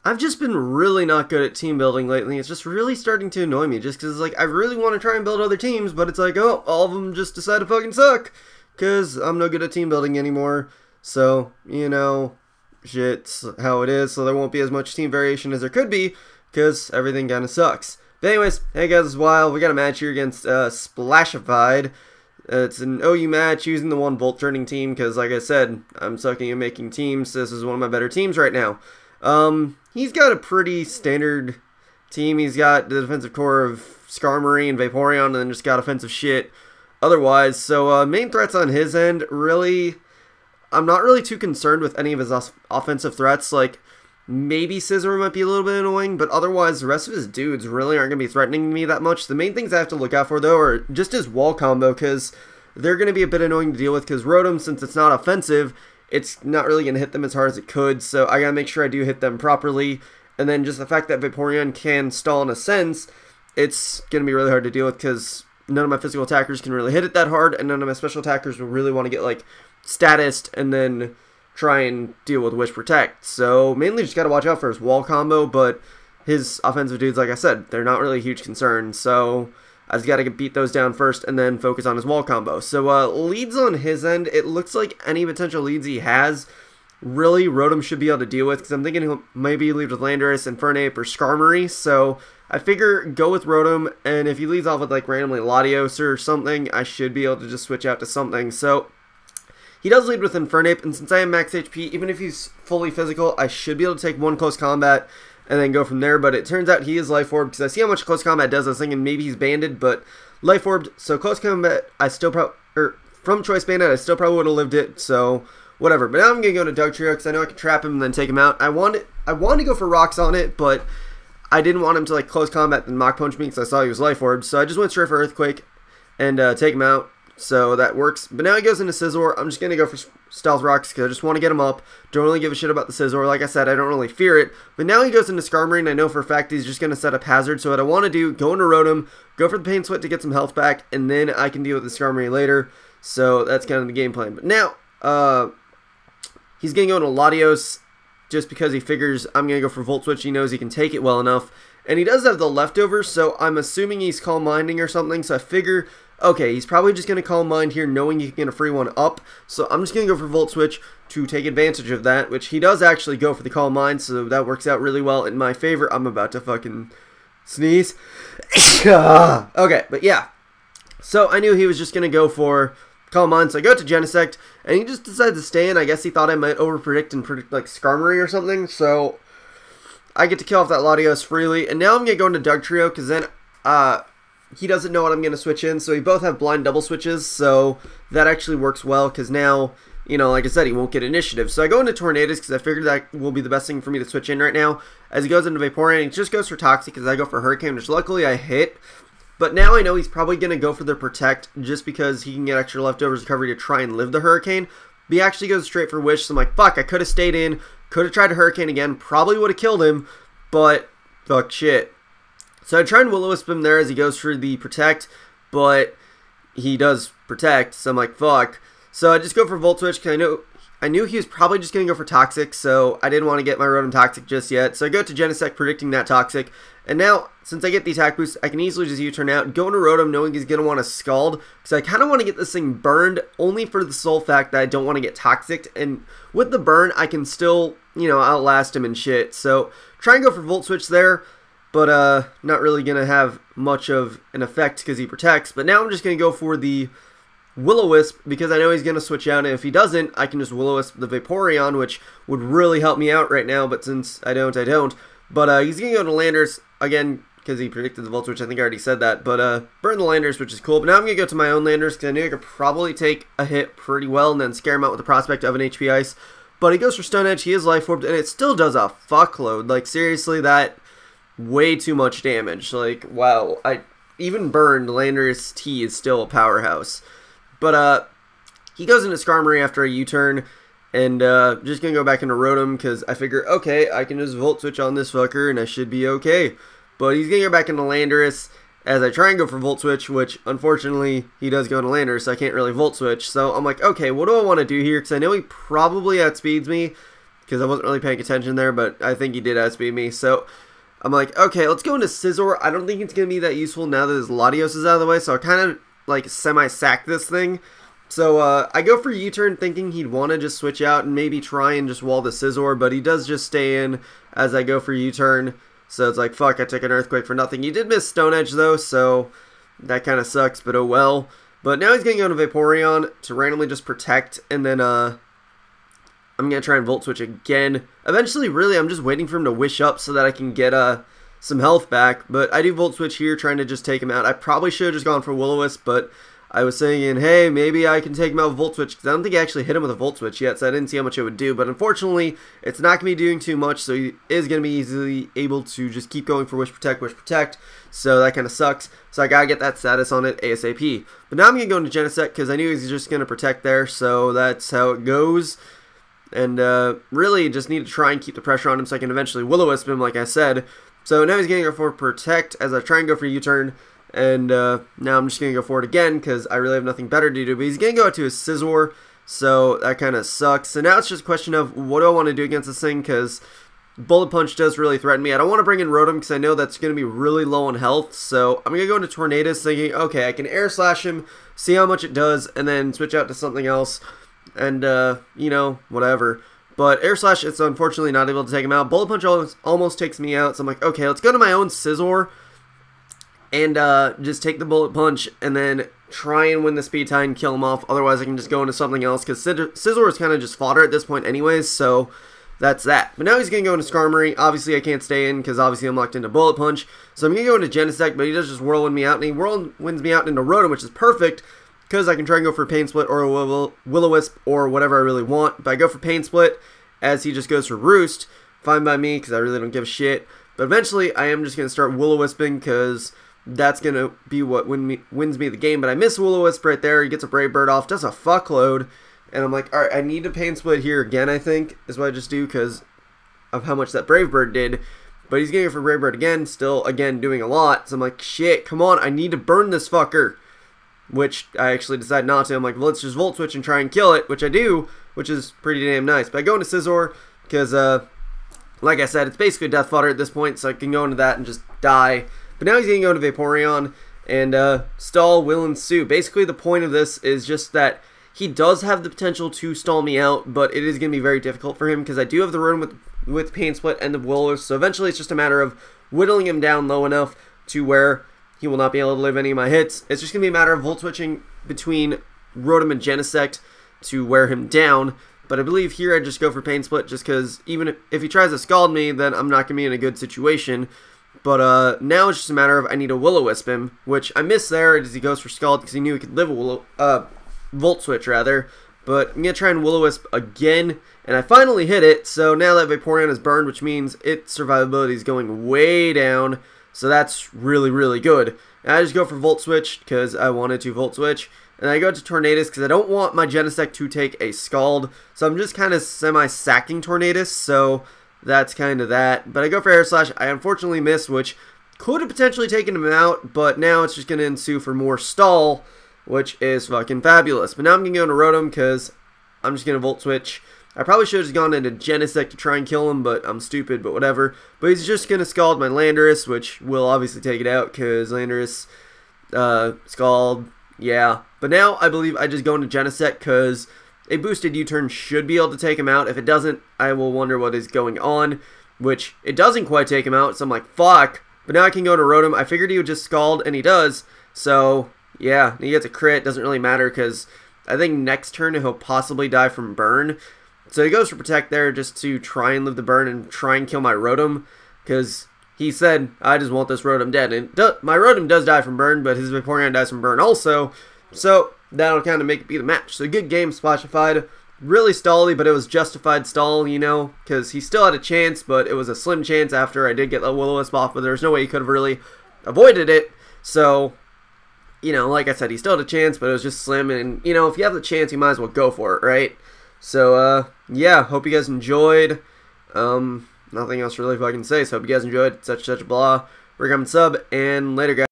I've just been really not good at team building lately. It's just really starting to annoy me, just because, like, I really want to try and build other teams, but it's like, oh, all of them just decide to fucking suck, because I'm no good at team building anymore. So, you know, shit's how it is, so there won't be as much team variation as there could be, because everything kind of sucks. But anyways, hey guys, it's Wild. We got a match here against Splashified. It's an OU match using the 1 Volt turning team, because, like I said, I'm sucking at making teams. This is one of my better teams right now. He's got a pretty standard team. He's got the defensive core of Skarmory and Vaporeon, and then just got offensive shit otherwise. So, main threats on his end, really, I'm not really too concerned with any of his offensive threats. Like, maybe Scizor might be a little bit annoying, but otherwise, the rest of his dudes really aren't going to be threatening me that much. The main things I have to look out for, though, are just his wall combo, because they're going to be a bit annoying to deal with, because Rotom, since it's not offensive, it's not really going to hit them as hard as it could, so I got to make sure I do hit them properly. And then just the fact that Vaporeon can stall in a sense, it's going to be really hard to deal with, because none of my physical attackers can really hit it that hard, and none of my special attackers will really want to get, like, statused and then try and deal with Wish Protect. So mainly just got to watch out for his wall combo, but his offensive dudes, like I said, they're not really a huge concern, so I just got to beat those down first and then focus on his wall combo. So leads on his end, it looks like any potential leads he has, really Rotom should be able to deal with, because I'm thinking he'll maybe lead with Landorus, Infernape, or Skarmory, so I figure go with Rotom, and if he leads off with like randomly Latios or something, I should be able to just switch out to something. So he does lead with Infernape, and since I am max HP, even if he's fully physical, I should be able to take 1 close combat and then go from there. But it turns out he is Life Orb, because I see how much close combat does. I was thinking maybe he's banded, but Life Orbed, so close combat, I still from Choice Banded, I still probably would have lived it, so whatever. But now I'm going to go to Dugtrio, because I know I can trap him and then take him out. I wanted to go for Rocks on it, but I didn't want him to like close combat and Mach Punch me, because I saw he was Life Orb, so I just went straight for Earthquake and take him out. So that works. But now he goes into Scizor. I'm just going to go for Stealth Rocks, because I just want to get him up. Don't really give a shit about the Scizor. Like I said, I don't really fear it. But now he goes into Skarmory, and I know for a fact he's just going to set up Hazard. So what I want to do, go into Rotom, go for the Pain Sweat to get some health back, and then I can deal with the Skarmory later. So that's kind of the game plan. But now, he's going to go into Latios, just because he figures I'm going to go for Volt Switch. He knows he can take it well enough. And he does have the leftovers, so I'm assuming he's Calm Minding or something. So I figure, okay, he's probably just going to Calm Mind here, knowing he can get a free one up. So I'm just going to go for Volt Switch to take advantage of that, which he does actually go for the Calm Mind, so that works out really well in my favor. I'm about to fucking sneeze. Okay, but yeah. So I knew he was just going to go for Calm Mind, so I go to Genesect, and he just decided to stay in. I guess he thought I might overpredict and predict like Skarmory or something, so I get to kill off that Latios freely. And now I'm going to go into Dugtrio, because then he doesn't know what I'm going to switch in, so we both have blind double switches, so that actually works well, because now, you know, like I said, he won't get initiative. So I go into Tornadus, because I figured that will be the best thing for me to switch in right now. As he goes into Vaporeon, he just goes for Toxic, because I go for Hurricane, which luckily I hit. But now I know he's probably going to go for the Protect, just because he can get extra leftovers recovery to try and live the Hurricane. But he actually goes straight for Wish, so I'm like, fuck, I could have stayed in, could have tried to Hurricane again, probably would have killed him, but fuck shit. So I try and Will-O-Wisp him there as he goes for the Protect, but he does Protect, so I'm like, fuck. So I just go for Volt Switch, because I knew he was probably just going to go for Toxic, so I didn't want to get my Rotom Toxic just yet. So I go to Genesect, predicting that Toxic, and now, since I get the attack boost, I can easily just U-turn out, go into Rotom knowing he's going to want to Scald, because I kind of want to get this thing burned, only for the sole fact that I don't want to get Toxic, and with the burn, I can still, you know, outlast him and shit. So try and go for Volt Switch there, but not really going to have much of an effect because he protects. But now I'm just going to go for the Will-O-Wisp, because I know he's going to switch out, and if he doesn't, I can just Will-O-Wisp the Vaporeon, which would really help me out right now, but since I don't, I don't. But he's going to go to Landorus, again, because he predicted the Volt Switch. I think I already said that, but burn the Landorus, which is cool. But now I'm going to go to my own Landorus, because I knew I could probably take a hit pretty well, and then scare him out with the prospect of an HP Ice. But he goes for Stone Edge, he is Life Orbed, and it still does a fuckload. Like, seriously, that way too much damage. Like, wow, even burned, Landorus T is still a powerhouse. But he goes into Skarmory after a U-turn, and just gonna go back into Rotom, because I figure, okay, I can just Volt Switch on this fucker, and I should be okay. But he's gonna go back into Landorus, as I try and go for Volt Switch, which, unfortunately, he does go into Landorus, so I can't really Volt Switch. So I'm like, okay, what do I want to do here? Because I know he probably outspeeds me, because I wasn't really paying attention there, but I think he did outspeed me. So I'm like, okay, let's go into Scizor. I don't think it's going to be that useful now that his Latios is out of the way, so I kind of like semi-sack this thing. So I go for U-turn thinking he'd want to just switch out and maybe try and just wall the Scizor, but he does just stay in as I go for U-turn. So it's like, fuck, I took an Earthquake for nothing. He did miss Stone Edge though, so that kind of sucks, but oh well. But now he's going to go to Vaporeon to randomly just protect, and then I'm going to try and Volt Switch again. Eventually, really, I'm just waiting for him to wish up so that I can get some health back. But I do Volt Switch here, trying to just take him out. I probably should have just gone for Will-O-Wisp, but I was saying, hey, maybe I can take him out with Volt Switch, because I don't think I actually hit him with a Volt Switch yet, so I didn't see how much it would do. But unfortunately, it's not going to be doing too much, so he is going to be easily able to just keep going for Wish Protect, so that kind of sucks. So I got to get that status on it ASAP. But now I'm going to go into Genesect, because I knew he was just going to protect there, so that's how it goes. And really just need to try and keep the pressure on him so I can eventually Will-O-Wisp him, like I said. So now he's going to go for Protect as I try and go for U-turn. And now I'm just going to go for it again because I really have nothing better to do. But he's going to go to his Scizor, so that kind of sucks. So now it's just a question of what do I want to do against this thing, because Bullet Punch does really threaten me. I don't want to bring in Rotom because I know that's going to be really low on health. So I'm going to go into Tornadus thinking, okay, I can Air Slash him, see how much it does, and then switch out to something else. And, you know, whatever. But Air Slash, it's unfortunately not able to take him out. Bullet Punch almost takes me out. So I'm like, okay, let's go to my own Scizor and just take the Bullet Punch and then try and win the Speed Tie and kill him off. Otherwise, I can just go into something else because Scizor is kind of just fodder at this point anyways, so that's that. But now he's going to go into Skarmory. Obviously, I can't stay in because obviously I'm locked into Bullet Punch. So I'm going to go into Genesect, but he does just Whirlwind me out, and he Whirlwinds me out into Rotom, which is perfect because I can try and go for Pain Split or a Will-O-Wisp or whatever I really want. But I go for Pain Split as he just goes for Roost. Fine by me because I really don't give a shit. But eventually, I am just going to start Will-O-Wisping because that's going to be what wins me the game. But I miss Will-O-Wisp right there. He gets a Brave Bird off, does a fuckload. And I'm like, alright, I need to Pain Split here again, I think, is what I just do because of how much that Brave Bird did. But he's getting it for Brave Bird again, still, again, doing a lot. So I'm like, shit, come on, I need to burn this fucker. Which I actually decide not to. I'm like, well, let's just Volt Switch and try and kill it, which I do, which is pretty damn nice. But I go into Scizor because, like I said, it's basically death fodder at this point, so I can go into that and just die. But now he's going to go into Vaporeon, and stall will ensue. Basically, the point of this is just that he does have the potential to stall me out, but it is going to be very difficult for him because I do have the Rotom with Pain Split and the Will-O-Wisp, so eventually it's just a matter of whittling him down low enough to where he will not be able to live any of my hits. It's just going to be a matter of Volt Switching between Rotom and Genesect to wear him down. But I believe here I just go for Pain Split just because even if he tries to Scald me, then I'm not going to be in a good situation. But now it's just a matter of I need to Will-O-Wisp him, which I missed there as he goes for Scald because he knew he could live a Volt Switch rather. But I'm going to try and Will-O-Wisp again, and I finally hit it. So now that Vaporeon is burned, which means its survivability is going way down. So that's really, really good. And I just go for Volt Switch because I wanted to Volt Switch. And I go to Tornadus because I don't want my Genesect to take a Scald. So I'm just kind of semi-sacking Tornadus. So that's kind of that. But I go for Air Slash. I unfortunately missed, which could have potentially taken him out. But now it's just going to ensue for more stall, which is fucking fabulous. But now I'm going to go into Rotom because I'm just going to Volt Switch. I probably should have just gone into Genesect to try and kill him, but I'm stupid, but whatever. But he's just going to Scald my Landorus, which will obviously take it out, because Landorus, Scald, yeah. But now I believe I just go into Genesect, because a boosted U-turn should be able to take him out. If it doesn't, I will wonder what is going on, which it doesn't quite take him out, so I'm like, fuck. But now I can go to Rotom. I figured he would just Scald, and he does. So, yeah, he gets a crit. Doesn't really matter, because I think next turn he'll possibly die from Burn. So he goes for Protect there just to try and live the burn and try and kill my Rotom. Because he said, I just want this Rotom dead. And my Rotom does die from burn, but his Vaporeon dies from burn also. So that'll kind of make it be the match. So good game, Splashified. Really stally, but it was justified stall, you know. Because he still had a chance, but it was a slim chance after I did get the Will-O-Wisp off. But there was no way he could have really avoided it. So, you know, like I said, he still had a chance, but it was just slim. And, you know, if you have the chance, you might as well go for it, right? So, yeah, hope you guys enjoyed. Nothing else really fucking say, so hope you guys enjoyed. Such blah. We're coming sub, and later, guys.